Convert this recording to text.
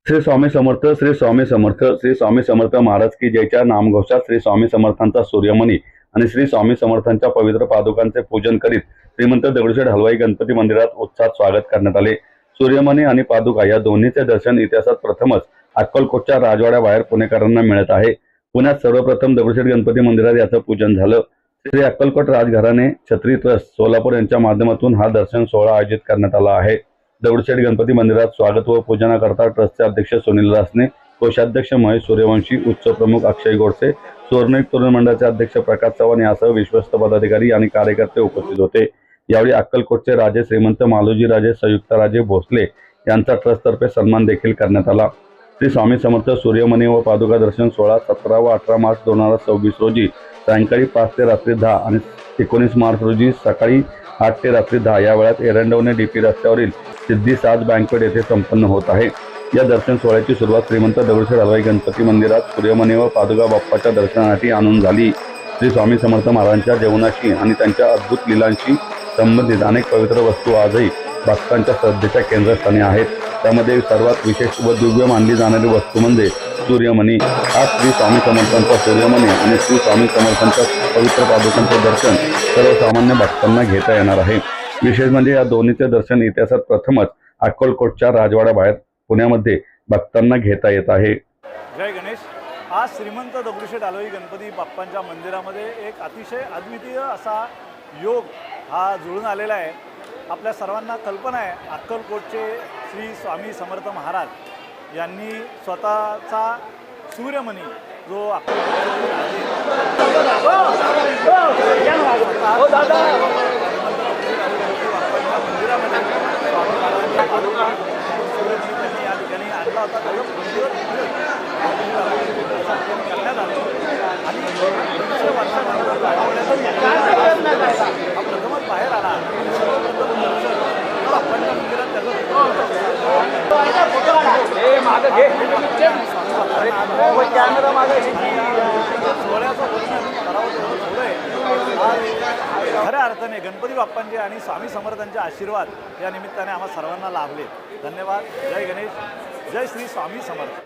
श्री स्वामी समर्थ, श्री स्वामी समर्थ, श्री स्वामी समर्थ महाराज की जयच्या नामघोषात श्री स्वामी समर्थांचा सूर्यमणी आणि श्री स्वामी समर्थांच्या पवित्र पादुकांचे पूजन करीत श्रीमंत दगडूशेठ हलवाई गणपती मंदिरात उत्साहात स्वागत करण्यात आले। सूर्यमणी आणि पादुका या दोन्हीचे दर्शन इतिहासात प्रथमच अक्कलकोटच्या राजवाड्याबाहेर पुणेकरांना मिळत आहे। पुण्यात सर्वप्रथम दगडूशेठ गणपती मंदिरात याचं पूजन झालं। श्री अक्कलकोट राजघराणे छत्री ट्रस्ट सोलापूर यांच्या माध्यमातून हा दर्शन सोहळा आयोजित करण्यात आला आहे। दगडूशेठ गणपती मंदिरात स्वागत व पूजनाकरता ट्रस्टचे अध्यक्ष सुनील रासने, कोषाध्यक्ष महेश सूर्यवंशी, उत्सव प्रमुख अक्षय गोडसे, सुवर्णयुग तरुण मंडळाचे अध्यक्ष प्रकाश चव्हाण यासह विश्वस्त पदाधिकारी आणि कार्यकर्ते उपस्थित होते। यावेळी अक्कलकोटचे राजे श्रीमंत मालोजी राजे संयुक्तराजे भोसले यांचा ट्रस्टतर्फे सन्मान देखील करण्यात आला। श्री स्वामी समर्थ सूर्यमणी व पादुका दर्शन सोहळा 17 व 18 मार्च 2026 रोजी सायंकाळी 5 ते रात्री 10 आणि 19 मार्च रोजी सकाळी 8 ते रात्री 10 या वेळात एरंडवणे डीपी रस्त्यावरील सिद्धी साज बँकवेट येथे संपन्न होत आहे। या दर्शन सोहळ्याची सुरुवात श्रीमंत दगडूशेठ हलवाई गणपती मंदिरात सूर्यमणी व पादुका बाप्पाच्या दर्शनासाठी आणून झाली। श्री स्वामी समर्थ महाराजांच्या जीवनाशी आणि त्यांच्या अद्भुत लीलांशी संबंधित अनेक पवित्र वस्तू आजही भक्तांच्या श्रद्धेच्या केंद्रस्थानी आहेत। त्यामध्ये सर्वात विशेष व दिव्य मानली जाणारी वस्तू म्हणजे सूर्यमणी। हा श्री स्वामी समर्थांचा सूर्यमणी आणि श्री स्वामी समर्थांच्या पवित्र पादुकांचे दर्शन सर्वसामान्य भक्तांना घेता येणार आहे। विशेष म्हणजे या दोन्हीचे दर्शन इतिहासात प्रथमच अक्कलकोटच्या राजवाड्याबाहेर पुण्यामध्ये भक्तांना घेता येत आहे। जय गणेश। आज श्रीमंत दगडूशेठ हलवाई गणपती बाप्पांच्या मंदिरामध्ये एक अतिशय अद्वितीय असा योग हा जुळून आलेला आहे। आपल्या सर्वांना कल्पना आहे अक्कलकोटचे श्री स्वामी समर्थ महाराज यांनी स्वतःचा सूर्यमणी जो या ठिकाणी आणला होता करण्यात आला आणि 200 वर्षानंतर हा प्रथमच बाहेर आला। बाप्पांच्या मंदिरात सोहळ्याचं वर्णन करावं तेवढं थोडं आहे। खऱ्या अर्थाने गणपती बाप्पांचे आणि स्वामी समर्थांचे आशीर्वाद या निमित्ताने आम्हा सर्वांना लाभले। धन्यवाद। जय गणेश, जय श्री स्वामी समर्थ।